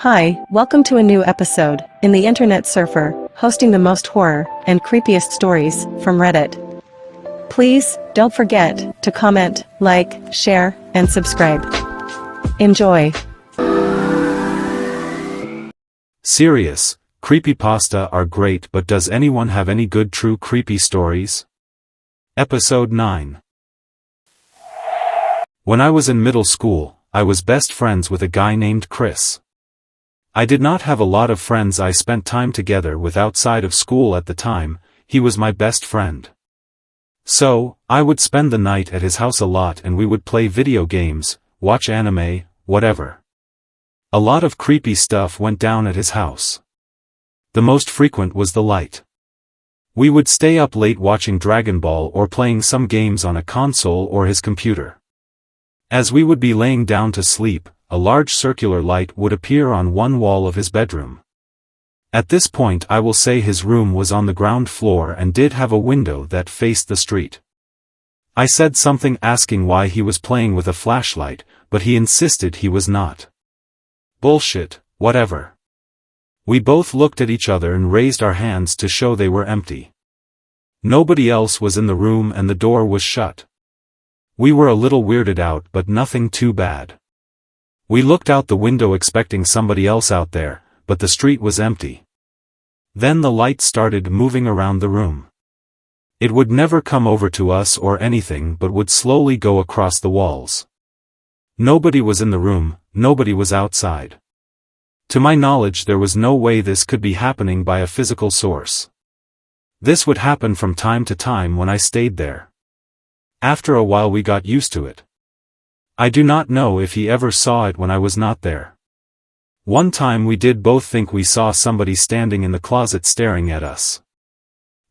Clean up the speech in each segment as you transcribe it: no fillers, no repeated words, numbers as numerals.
Hi, welcome to a new episode in the Internet Surfer, hosting the most horror and creepiest stories from Reddit. Please don't forget to comment, like, share, and subscribe. Enjoy. Serious, creepypasta are great, but does anyone have any good true creepy stories? Episode 9. When I was in middle school, I was best friends with a guy named Chris. I did not have a lot of friends I spent time together with outside of school at the time. He was my best friend. So, I would spend the night at his house a lot and we would play video games, watch anime, whatever. A lot of creepy stuff went down at his house. The most frequent was the light. We would stay up late watching Dragon Ball or playing some games on a console or his computer. As we would be laying down to sleep, a large circular light would appear on one wall of his bedroom. At this point I will say his room was on the ground floor and did have a window that faced the street. I said something asking why he was playing with a flashlight, but he insisted he was not. Bullshit, whatever. We both looked at each other and raised our hands to show they were empty. Nobody else was in the room and the door was shut. We were a little weirded out, but nothing too bad. We looked out the window expecting somebody else out there, but the street was empty. Then the light started moving around the room. It would never come over to us or anything but would slowly go across the walls. Nobody was in the room, nobody was outside. To my knowledge there was no way this could be happening by a physical source. This would happen from time to time when I stayed there. After a while we got used to it. I do not know if he ever saw it when I was not there. One time we did both think we saw somebody standing in the closet staring at us.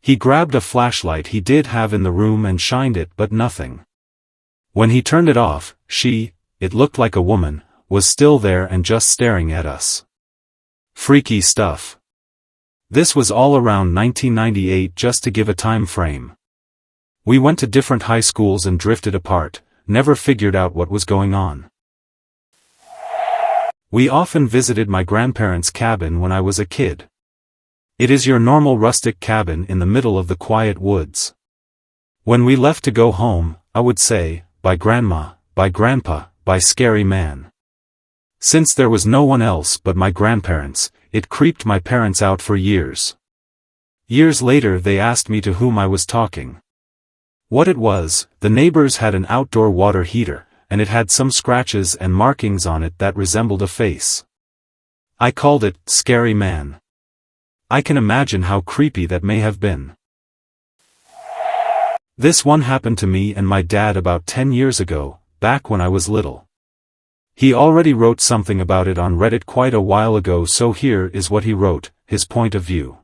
He grabbed a flashlight he did have in the room and shined it, but nothing. When he turned it off, it looked like a woman, was still there and just staring at us. Freaky stuff. This was all around 1998, just to give a time frame. We went to different high schools and drifted apart, never figured out what was going on. We often visited my grandparents' cabin when I was a kid. It is your normal rustic cabin in the middle of the quiet woods. When we left to go home, I would say, "Bye grandma, bye grandpa, bye scary man." Since there was no one else but my grandparents, it creeped my parents out for years. Years later they asked me to whom I was talking. What it was, the neighbors had an outdoor water heater, and it had some scratches and markings on it that resembled a face. I called it, "Scary Man." I can imagine how creepy that may have been. This one happened to me and my dad about 10 years ago, back when I was little. He already wrote something about it on Reddit quite a while ago, so here is what he wrote, his point of view.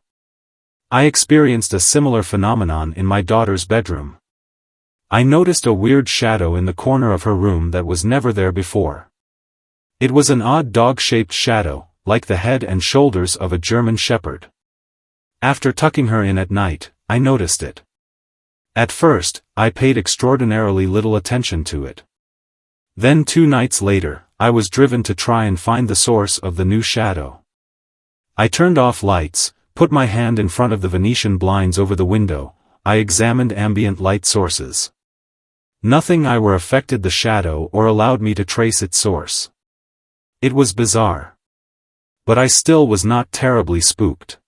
I experienced a similar phenomenon in my daughter's bedroom. I noticed a weird shadow in the corner of her room that was never there before. It was an odd dog-shaped shadow, like the head and shoulders of a German shepherd. After tucking her in at night, I noticed it. At first, I paid extraordinarily little attention to it. Then 2 nights later, I was driven to try and find the source of the new shadow. I turned off lights, put my hand in front of the Venetian blinds over the window. I examined ambient light sources. Nothing either affected the shadow or allowed me to trace its source. It was bizarre. But I still was not terribly spooked.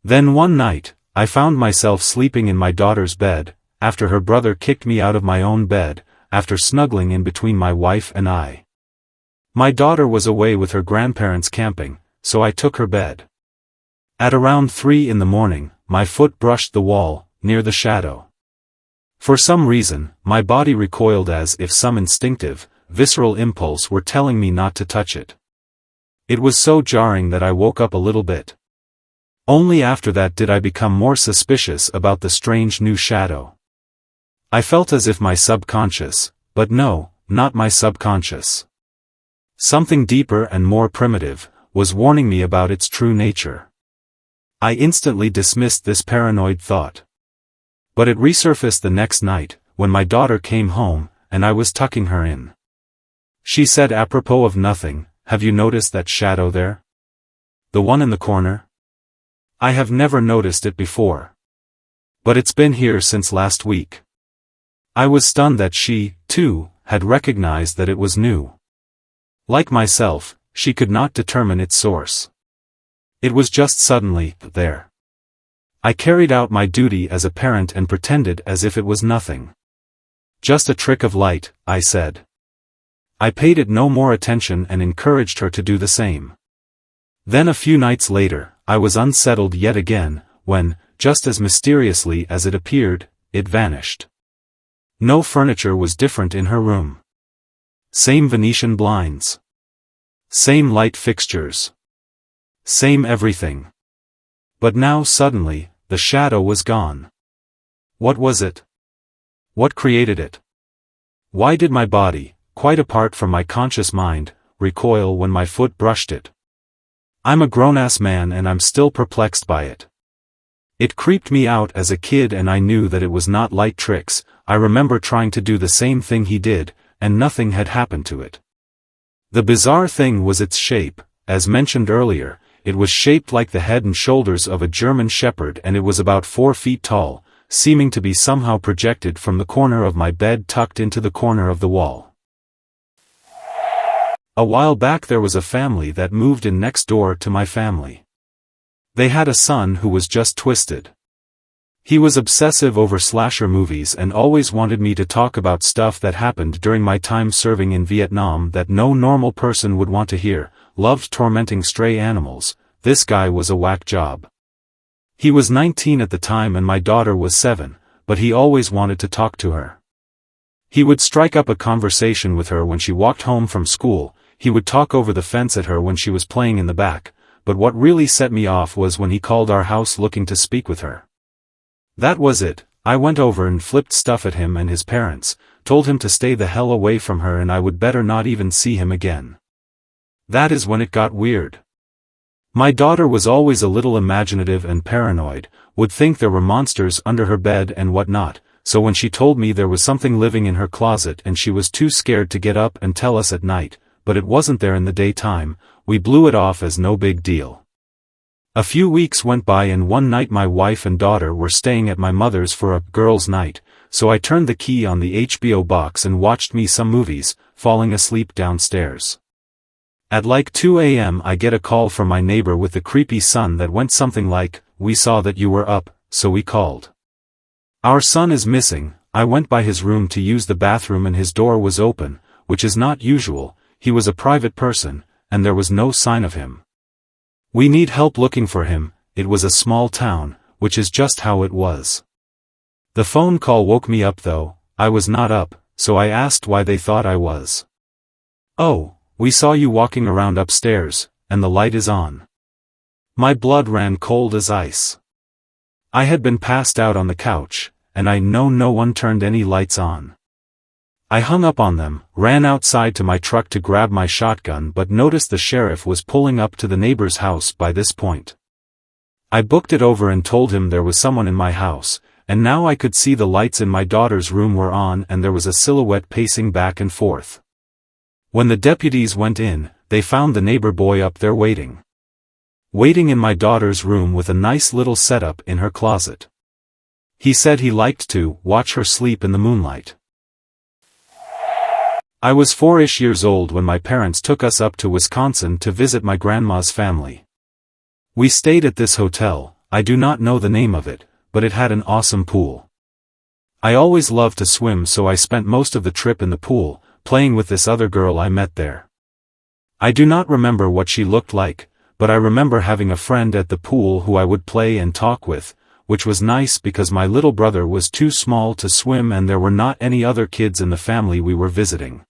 Then one night, I found myself sleeping in my daughter's bed, after her brother kicked me out of my own bed, after snuggling in between my wife and I. My daughter was away with her grandparents camping, so I took her bed. At around 3 in the morning, my foot brushed the wall, near the shadow. For some reason, my body recoiled as if some instinctive, visceral impulse were telling me not to touch it. It was so jarring that I woke up a little bit. Only after that did I become more suspicious about the strange new shadow. I felt as if my subconscious, but no, not my subconscious. Something deeper and more primitive, was warning me about its true nature. I instantly dismissed this paranoid thought. But it resurfaced the next night, when my daughter came home, and I was tucking her in. She said apropos of nothing, have you noticed that shadow there? The one in the corner? I have never noticed it before. But it's been here since last week. I was stunned that she, too, had recognized that it was new. Like myself, she could not determine its source. It was just suddenly there. I carried out my duty as a parent and pretended as if it was nothing. Just a trick of light, I said. I paid it no more attention and encouraged her to do the same. Then a few nights later, I was unsettled yet again, when, just as mysteriously as it appeared, it vanished. No furniture was different in her room. Same Venetian blinds. Same light fixtures. Same everything. But now suddenly, the shadow was gone. What was it? What created it? Why did my body, quite apart from my conscious mind, recoil when my foot brushed it? I'm a grown-ass man and I'm still perplexed by it. It creeped me out as a kid and I knew that it was not light tricks. I remember trying to do the same thing he did, and nothing had happened to it. The bizarre thing was its shape. As mentioned earlier, it was shaped like the head and shoulders of a German shepherd and it was about 4 feet tall, seeming to be somehow projected from the corner of my bed tucked into the corner of the wall. A while back there was a family that moved in next door to my family. They had a son who was just twisted. He was obsessive over slasher movies and always wanted me to talk about stuff that happened during my time serving in Vietnam that no normal person would want to hear. Loved tormenting stray animals. This guy was a whack job. He was 19 at the time and my daughter was 7, but he always wanted to talk to her. He would strike up a conversation with her when she walked home from school, he would talk over the fence at her when she was playing in the back, but what really set me off was when he called our house looking to speak with her. That was it. I went over and flipped stuff at him and his parents, told him to stay the hell away from her and I would better not even see him again. That is when it got weird. My daughter was always a little imaginative and paranoid, would think there were monsters under her bed and whatnot, so when she told me there was something living in her closet and she was too scared to get up and tell us at night, but it wasn't there in the daytime, we blew it off as no big deal. A few weeks went by and one night my wife and daughter were staying at my mother's for a girls' night, so I turned the key on the HBO box and watched me some movies, falling asleep downstairs. At like 2 a.m. I get a call from my neighbor with the creepy son that went something like, "We saw that you were up, so we called. Our son is missing." I went by his room to use the bathroom and his door was open, which is not usual. He was a private person, and there was no sign of him. "We need help looking for him." It was a small town, which is just how it was. The phone call woke me up though. I was not up, so I asked why they thought I was. "Oh, we saw you walking around upstairs, and the light is on." My blood ran cold as ice. I had been passed out on the couch, and I know no one turned any lights on. I hung up on them, ran outside to my truck to grab my shotgun but noticed the sheriff was pulling up to the neighbor's house by this point. I booked it over and told him there was someone in my house, and now I could see the lights in my daughter's room were on and there was a silhouette pacing back and forth. When the deputies went in, they found the neighbor boy up there waiting. Waiting in my daughter's room with a nice little setup in her closet. He said he liked to watch her sleep in the moonlight. I was 4-ish years old when my parents took us up to Wisconsin to visit my grandma's family. We stayed at this hotel. I do not know the name of it, but it had an awesome pool. I always loved to swim, so I spent most of the trip in the pool, playing with this other girl I met there. I do not remember what she looked like, but I remember having a friend at the pool who I would play and talk with, which was nice because my little brother was too small to swim and there were not any other kids in the family we were visiting.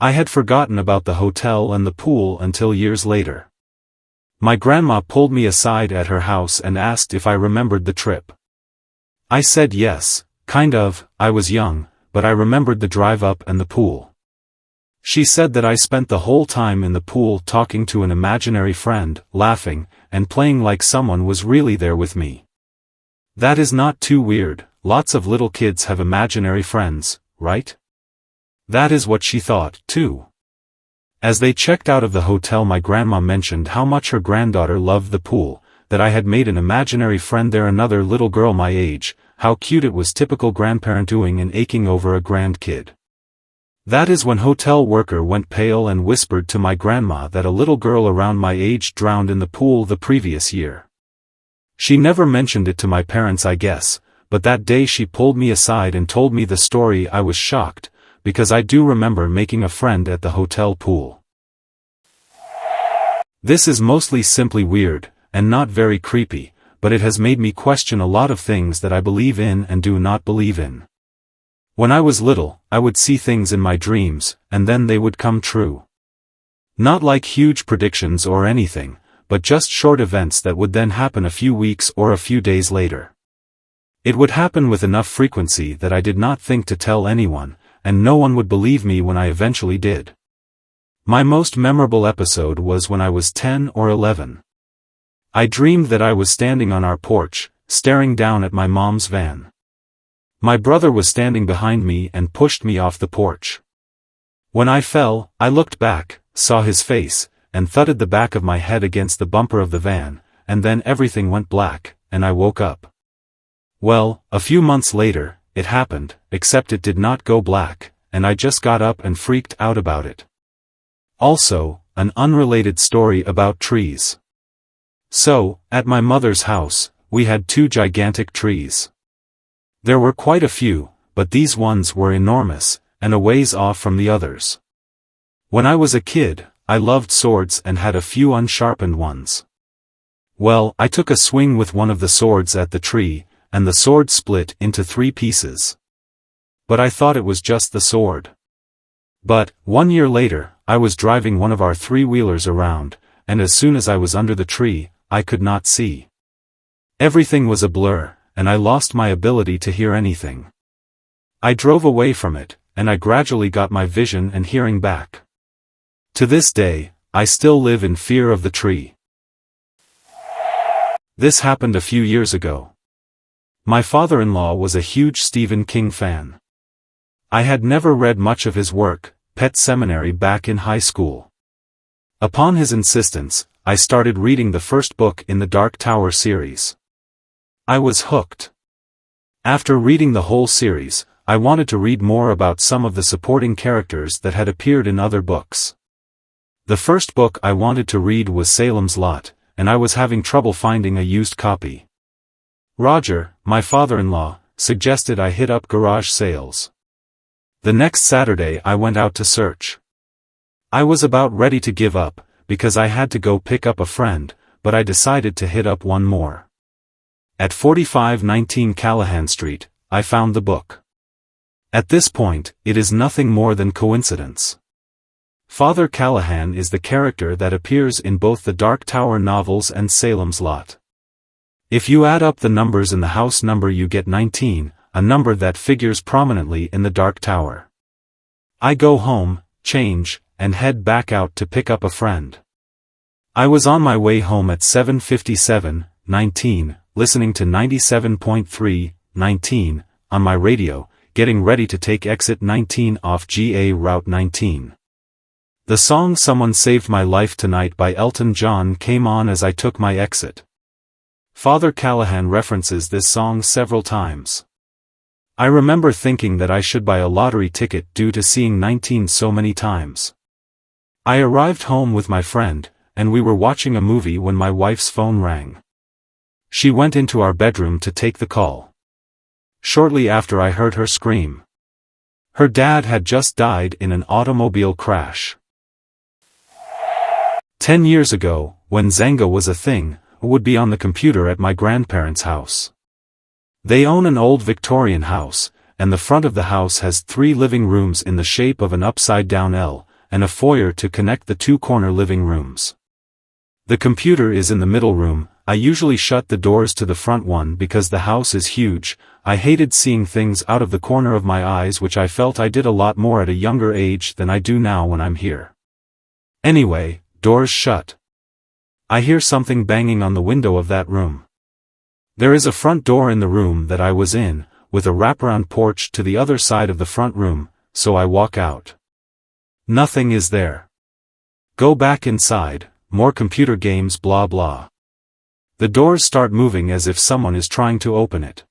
I had forgotten about the hotel and the pool until years later. My grandma pulled me aside at her house and asked if I remembered the trip. I said yes, kind of. I was young, but I remembered the drive up and the pool. She said that I spent the whole time in the pool talking to an imaginary friend, laughing, and playing like someone was really there with me. That is not too weird. Lots of little kids have imaginary friends, right? That is what she thought, too. As they checked out of the hotel, my grandma mentioned how much her granddaughter loved the pool, that I had made an imaginary friend there, another little girl my age, how cute it was, typical grandparent doing and aching over a grandkid. That is when hotel worker went pale and whispered to my grandma that a little girl around my age drowned in the pool the previous year. She never mentioned it to my parents, I guess, but that day she pulled me aside and told me the story. I was shocked, because I do remember making a friend at the hotel pool. This is mostly simply weird, and not very creepy, but it has made me question a lot of things that I believe in and do not believe in. When I was little, I would see things in my dreams, and then they would come true. Not like huge predictions or anything, but just short events that would then happen a few weeks or a few days later. It would happen with enough frequency that I did not think to tell anyone, and no one would believe me when I eventually did. My most memorable episode was when I was 10 or 11. I dreamed that I was standing on our porch, staring down at my mom's van. My brother was standing behind me and pushed me off the porch. When I fell, I looked back, saw his face, and thudded the back of my head against the bumper of the van, and then everything went black, and I woke up. Well, a few months later, it happened, except it did not go black, and I just got up and freaked out about it. Also, an unrelated story about trees. So, at my mother's house, we had 2 gigantic trees. There were quite a few, but these ones were enormous, and a ways off from the others. When I was a kid, I loved swords and had a few unsharpened ones. Well, I took a swing with one of the swords at the tree, and the sword split into 3 pieces. But I thought it was just the sword. But, 1 year later, I was driving one of our 3-wheelers around, and as soon as I was under the tree, I could not see. Everything was a blur, and I lost my ability to hear anything. I drove away from it, and I gradually got my vision and hearing back. To this day, I still live in fear of the tree. This happened a few years ago. My father-in-law was a huge Stephen King fan. I had never read much of his work, Pet Seminary, back in high school. Upon his insistence, I started reading the first book in the Dark Tower series. I was hooked. After reading the whole series, I wanted to read more about some of the supporting characters that had appeared in other books. The first book I wanted to read was Salem's Lot, and I was having trouble finding a used copy. Roger, my father-in-law, suggested I hit up garage sales. The next Saturday I went out to search. I was about ready to give up, because I had to go pick up a friend, but I decided to hit up one more. At 4519 Callahan Street, I found the book. At this point, it is nothing more than coincidence. Father Callahan is the character that appears in both the Dark Tower novels and Salem's Lot. If you add up the numbers in the house number, you get 19, a number that figures prominently in the Dark Tower. I go home, change, and head back out to pick up a friend. I was on my way home at 7:57:19, listening to 97.3:19 on my radio, getting ready to take exit 19 off GA Route 19. The song Someone Saved My Life Tonight by Elton John came on as I took my exit. Father Callahan references this song several times. I remember thinking that I should buy a lottery ticket due to seeing 19 so many times. I arrived home with my friend, and we were watching a movie when my wife's phone rang. She went into our bedroom to take the call. Shortly after, I heard her scream. Her dad had just died in an automobile crash. 10 years ago, when Zanga was a thing, I would be on the computer at my grandparents' house. They own an old Victorian house, and the front of the house has 3 living rooms in the shape of an upside-down L, and a foyer to connect the 2 corner living rooms. The computer is in the middle room. I usually shut the doors to the front one because the house is huge. I hated seeing things out of the corner of my eyes, which I felt I did a lot more at a younger age than I do now when I'm here. Anyway, doors shut. I hear something banging on the window of that room. There is a front door in the room that I was in, with a wraparound porch to the other side of the front room, so I walk out. Nothing is there. Go back inside, more computer games blah blah. The doors start moving as if someone is trying to open it.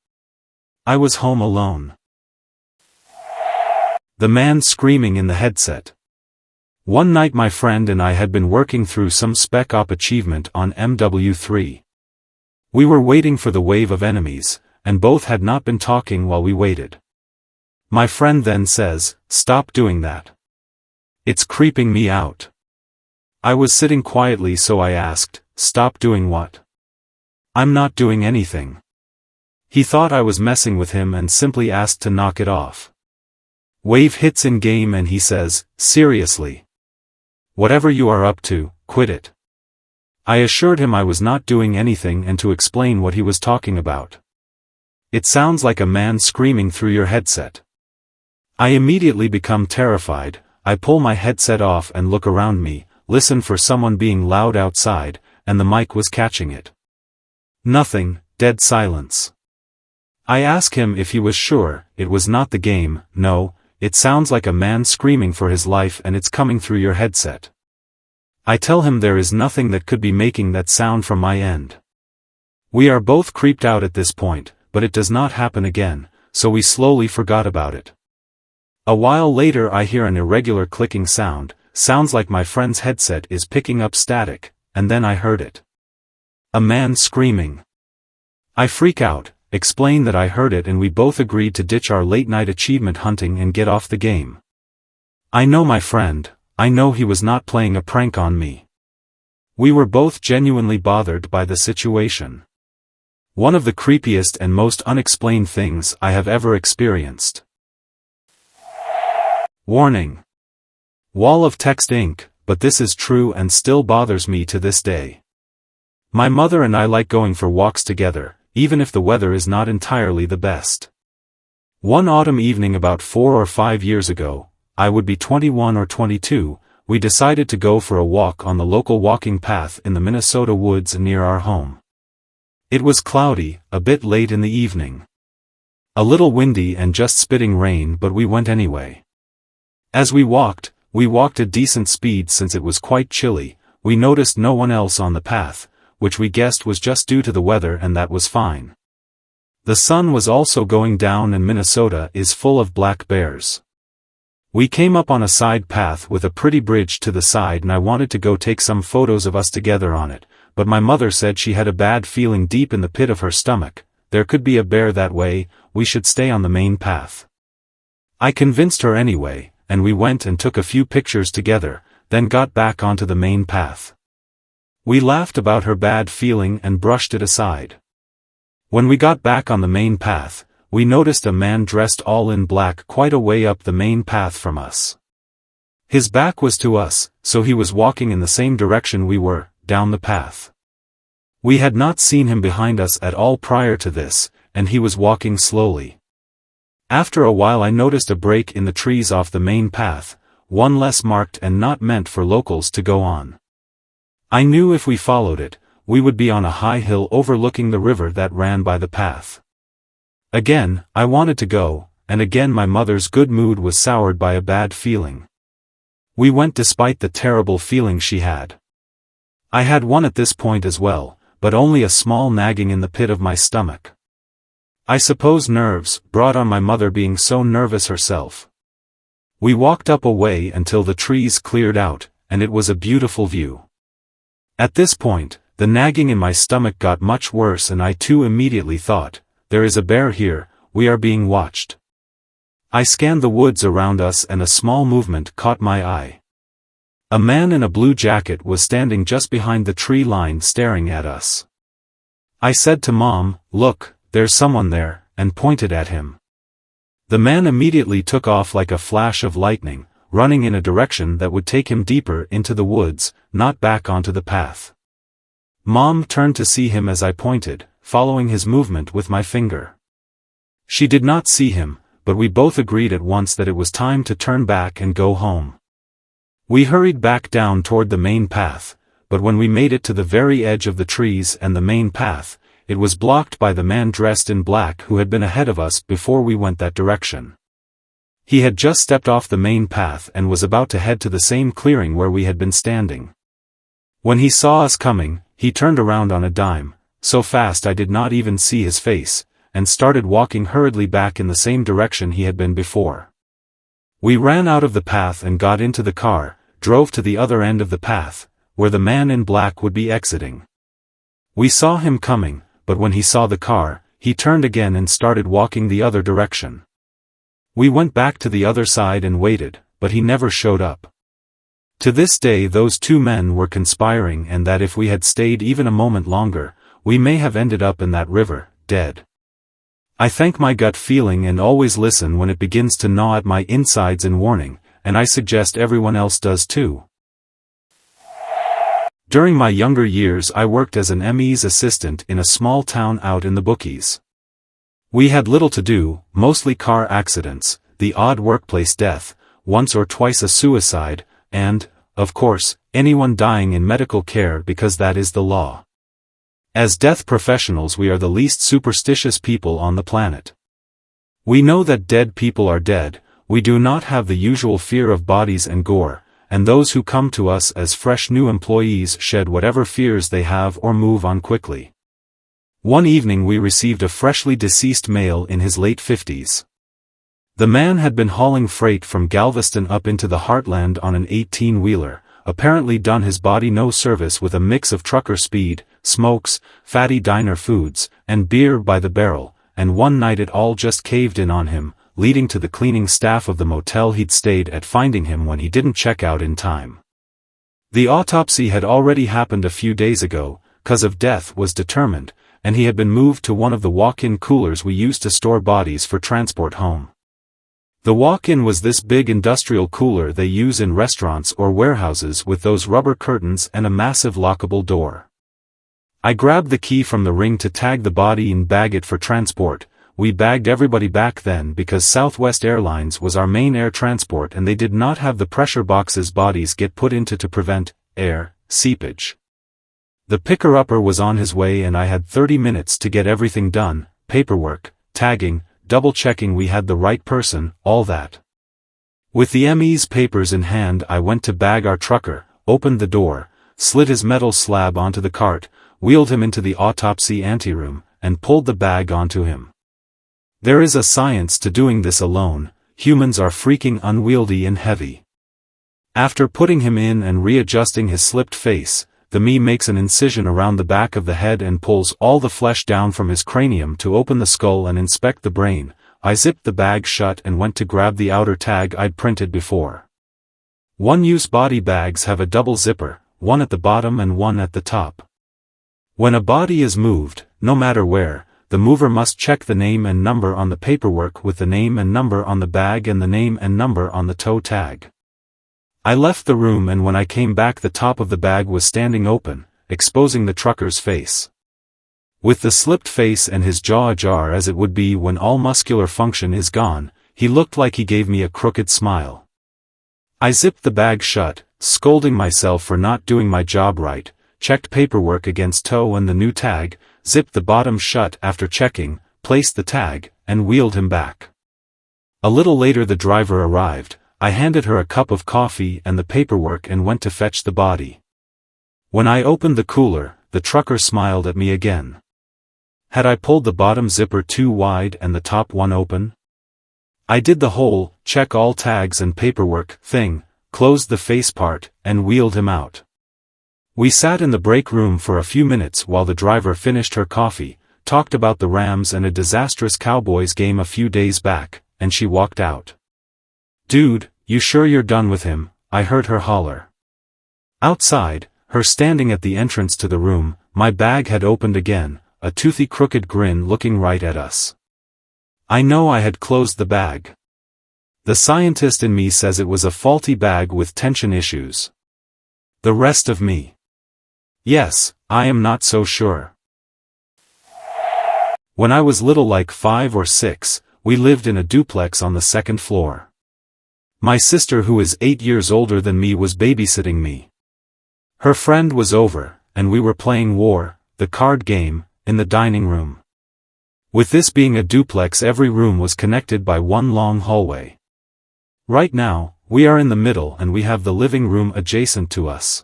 I was home alone. The man screaming in the headset. One night my friend and I had been working through some Spec Op achievement on MW3. We were waiting for the wave of enemies, and both had not been talking while we waited. My friend then says, "Stop doing that. It's creeping me out." I was sitting quietly so I asked, "Stop doing what?" "I'm not doing anything." He thought I was messing with him and simply asked to knock it off. Wave hits in game and he says, "Seriously. Whatever you are up to, quit it." I assured him I was not doing anything and to explain what he was talking about. "It sounds like a man screaming through your headset." I immediately become terrified. I pull my headset off and look around me, listen for someone being loud outside, and the mic was catching it. Nothing, dead silence. I ask him if he was sure it was not the game. "No, it sounds like a man screaming for his life and it's coming through your headset." I tell him there is nothing that could be making that sound from my end. We are both creeped out at this point, but it does not happen again, so we slowly forgot about it. A while later I hear an irregular clicking sound, sounds like my friend's headset is picking up static, and then I heard it. A man screaming. I freak out, explain that I heard it, and we both agreed to ditch our late-night achievement hunting and get off the game. I know my friend, I know he was not playing a prank on me. We were both genuinely bothered by the situation. One of the creepiest and most unexplained things I have ever experienced. Warning. Wall of text ink, but this is true and still bothers me to this day. My mother and I like going for walks together, even if the weather is not entirely the best. One autumn evening about 4 or 5 years ago, I would be 21 or 22, we decided to go for a walk on the local walking path in the Minnesota woods near our home. It was cloudy, a bit late in the evening. A little windy and just spitting rain, but we went anyway. As we walked at decent speed since it was quite chilly. We noticed no one else on the path, which we guessed was just due to the weather, and that was fine. The sun was also going down and Minnesota is full of black bears. We came up on a side path with a pretty bridge to the side and I wanted to go take some photos of us together on it, but my mother said she had a bad feeling deep in the pit of her stomach. There could be a bear that way, we should stay on the main path. I convinced her anyway, and we went and took a few pictures together, then got back onto the main path. We laughed about her bad feeling and brushed it aside. When we got back on the main path, we noticed a man dressed all in black quite a way up the main path from us. His back was to us, so he was walking in the same direction we were, down the path. We had not seen him behind us at all prior to this, and he was walking slowly. After a while I noticed a break in the trees off the main path, one less marked and not meant for locals to go on. I knew if we followed it, we would be on a high hill overlooking the river that ran by the path. Again, I wanted to go, and again my mother's good mood was soured by a bad feeling. We went despite the terrible feeling she had. I had one at this point as well, but only a small nagging in the pit of my stomach. I suppose nerves, brought on my mother being so nervous herself. We walked up a way until the trees cleared out, and it was a beautiful view. At this point, the nagging in my stomach got much worse and I too immediately thought, there is a bear here, we are being watched. I scanned the woods around us and a small movement caught my eye. A man in a blue jacket was standing just behind the tree line staring at us. I said to Mom, "Look, there's someone there," and pointed at him. The man immediately took off like a flash of lightning, running in a direction that would take him deeper into the woods, not back onto the path. Mom turned to see him as I pointed, following his movement with my finger. She did not see him, but we both agreed at once that it was time to turn back and go home. We hurried back down toward the main path, but when we made it to the very edge of the trees and the main path, it was blocked by the man dressed in black who had been ahead of us before we went that direction. He had just stepped off the main path and was about to head to the same clearing where we had been standing. When he saw us coming, he turned around on a dime, so fast I did not even see his face, and started walking hurriedly back in the same direction he had been before. We ran out of the path and got into the car, drove to the other end of the path, where the man in black would be exiting. We saw him coming, but when he saw the car, he turned again and started walking the other direction. We went back to the other side and waited, but he never showed up. To this day those two men were conspiring, and that if we had stayed even a moment longer, we may have ended up in that river, dead. I thank my gut feeling and always listen when it begins to gnaw at my insides in warning, and I suggest everyone else does too. During my younger years I worked as an ME's assistant in a small town out in the bookies. We had little to do, mostly car accidents, the odd workplace death, once or twice a suicide, and, of course, anyone dying in medical care because that is the law. As death professionals we are the least superstitious people on the planet. We know that dead people are dead, we do not have the usual fear of bodies and gore, and those who come to us as fresh new employees shed whatever fears they have or move on quickly. One evening we received a freshly deceased male in his late 50s. The man had been hauling freight from Galveston up into the heartland on an 18-wheeler, apparently done his body no service with a mix of trucker speed, smokes, fatty diner foods, and beer by the barrel, and one night it all just caved in on him, leading to the cleaning staff of the motel he'd stayed at finding him when he didn't check out in time. The autopsy had already happened a few days ago, cause of death was determined, and he had been moved to one of the walk-in coolers we used to store bodies for transport home. The walk-in was this big industrial cooler they use in restaurants or warehouses with those rubber curtains and a massive lockable door. I grabbed the key from the ring to tag the body and bag it for transport. We bagged everybody back then because Southwest Airlines was our main air transport and they did not have the pressure boxes bodies get put into to prevent air seepage. The picker-upper was on his way and I had 30 minutes to get everything done, paperwork, tagging, double-checking we had the right person, all that. With the ME's papers in hand I went to bag our trucker, opened the door, slid his metal slab onto the cart, wheeled him into the autopsy anteroom, and pulled the bag onto him. There is a science to doing this alone, humans are freaking unwieldy and heavy. After putting him in and readjusting his slipped face, the me makes an incision around the back of the head and pulls all the flesh down from his cranium to open the skull and inspect the brain. I zipped the bag shut and went to grab the outer tag I'd printed before. One-use body bags have a double zipper, one at the bottom and one at the top. When a body is moved, no matter where, the mover must check the name and number on the paperwork with the name and number on the bag and the name and number on the toe tag. I left the room and when I came back the top of the bag was standing open, exposing the trucker's face. With the slipped face and his jaw ajar as it would be when all muscular function is gone, he looked like he gave me a crooked smile. I zipped the bag shut, scolding myself for not doing my job right, checked paperwork against toe and the new tag, zipped the bottom shut after checking, placed the tag, and wheeled him back. A little later the driver arrived. I handed her a cup of coffee and the paperwork and went to fetch the body. When I opened the cooler, the trucker smiled at me again. Had I pulled the bottom zipper too wide and the top one open? I did the whole, check all tags and paperwork, thing, closed the face part, and wheeled him out. We sat in the break room for a few minutes while the driver finished her coffee, talked about the Rams and a disastrous Cowboys game a few days back, and she walked out. "Dude, you sure you're done with him?" I heard her holler. Outside, her standing at the entrance to the room, my bag had opened again, a toothy crooked grin looking right at us. I know I had closed the bag. The scientist in me says it was a faulty bag with tension issues. The rest of me. Yes, I am not so sure. When I was little, like 5 or 6, we lived in a duplex on the second floor. My sister, who is 8 years older than me, was babysitting me. Her friend was over, and we were playing War, the card game, in the dining room. With this being a duplex, every room was connected by one long hallway. Right now, we are in the middle and we have the living room adjacent to us.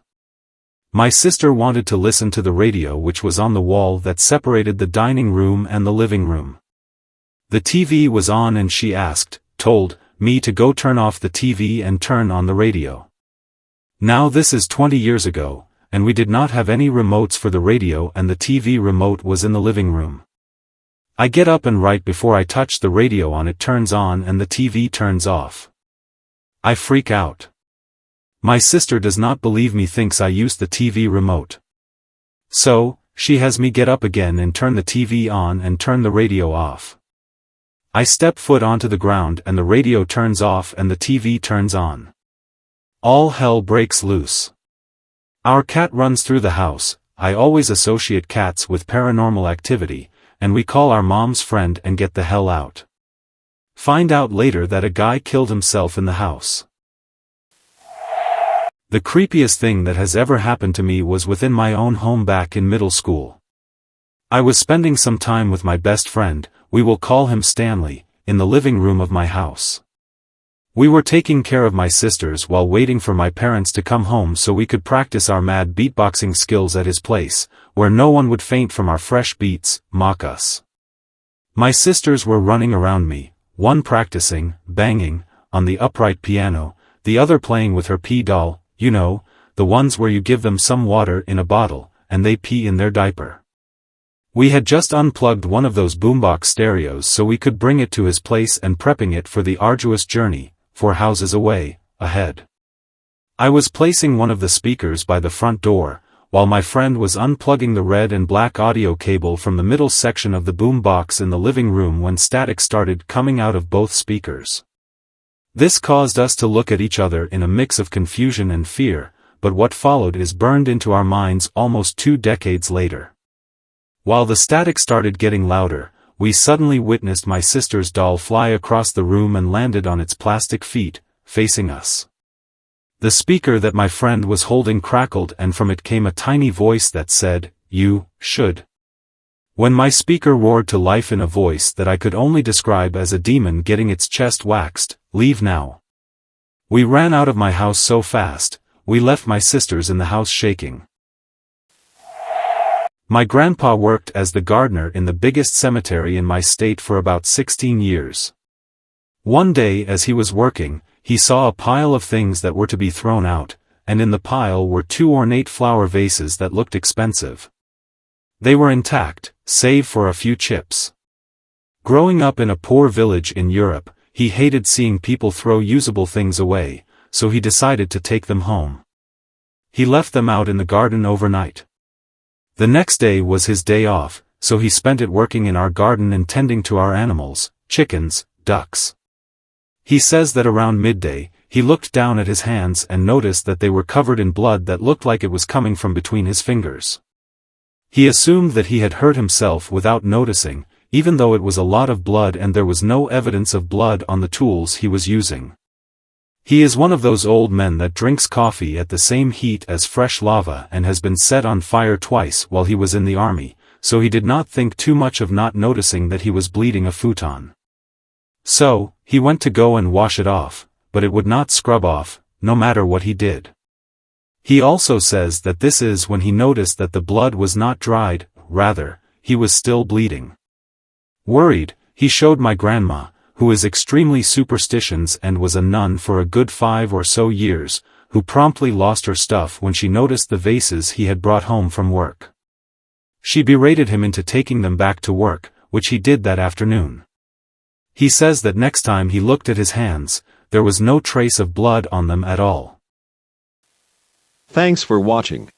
My sister wanted to listen to the radio which was on the wall that separated the dining room and the living room. The TV was on and she told me to go turn off the TV and turn on the radio. Now this is 20 years ago, and we did not have any remotes for the radio and the TV remote was in the living room. I get up and right before I touch the radio on it turns on and the TV turns off. I freak out. My sister does not believe me, thinks I used the TV remote. So, she has me get up again and turn the TV on and turn the radio off. I step foot onto the ground and the radio turns off and the TV turns on. All hell breaks loose. Our cat runs through the house. I always associate cats with paranormal activity, and we call our mom's friend and get the hell out. Find out later that a guy killed himself in the house. The creepiest thing that has ever happened to me was within my own home back in middle school. I was spending some time with my best friend, we will call him Stanley, in the living room of my house. We were taking care of my sisters while waiting for my parents to come home so we could practice our mad beatboxing skills at his place, where no one would faint from our fresh beats, mock us. My sisters were running around me, one practicing, banging, on the upright piano, the other playing with her pee doll, you know, the ones where you give them some water in a bottle, and they pee in their diaper. We had just unplugged one of those boombox stereos so we could bring it to his place and prepping it for the arduous journey, 4 houses away, ahead. I was placing one of the speakers by the front door, while my friend was unplugging the red and black audio cable from the middle section of the boombox in the living room when static started coming out of both speakers. This caused us to look at each other in a mix of confusion and fear, but what followed is burned into our minds almost 2 decades later. While the static started getting louder, we suddenly witnessed my sister's doll fly across the room and landed on its plastic feet, facing us. The speaker that my friend was holding crackled and from it came a tiny voice that said, "You should." When my speaker roared to life in a voice that I could only describe as a demon getting its chest waxed, "Leave now." We ran out of my house so fast, we left my sisters in the house shaking. My grandpa worked as the gardener in the biggest cemetery in my state for about 16 years. One day as he was working, he saw a pile of things that were to be thrown out, and in the pile were 2 ornate flower vases that looked expensive. They were intact, save for a few chips. Growing up in a poor village in Europe, he hated seeing people throw usable things away, so he decided to take them home. He left them out in the garden overnight. The next day was his day off, so he spent it working in our garden and tending to our animals, chickens, ducks. He says that around midday, he looked down at his hands and noticed that they were covered in blood that looked like it was coming from between his fingers. He assumed that he had hurt himself without noticing, even though it was a lot of blood and there was no evidence of blood on the tools he was using. He is one of those old men that drinks coffee at the same heat as fresh lava and has been set on fire twice while he was in the army, so he did not think too much of not noticing that he was bleeding a futon. So, he went to go and wash it off, but it would not scrub off, no matter what he did. He also says that this is when he noticed that the blood was not dried, rather, he was still bleeding. Worried, he showed my grandma, who is extremely superstitious and was a nun for a good 5 or so years, who promptly lost her stuff when she noticed the vases he had brought home from work. She berated him into taking them back to work, which he did that afternoon. He says that next time he looked at his hands, there was no trace of blood on them at all. Thanks for watching.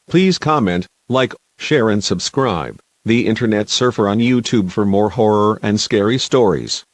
Please comment, like, share and subscribe. The Internet Surfer on YouTube for more horror and scary stories.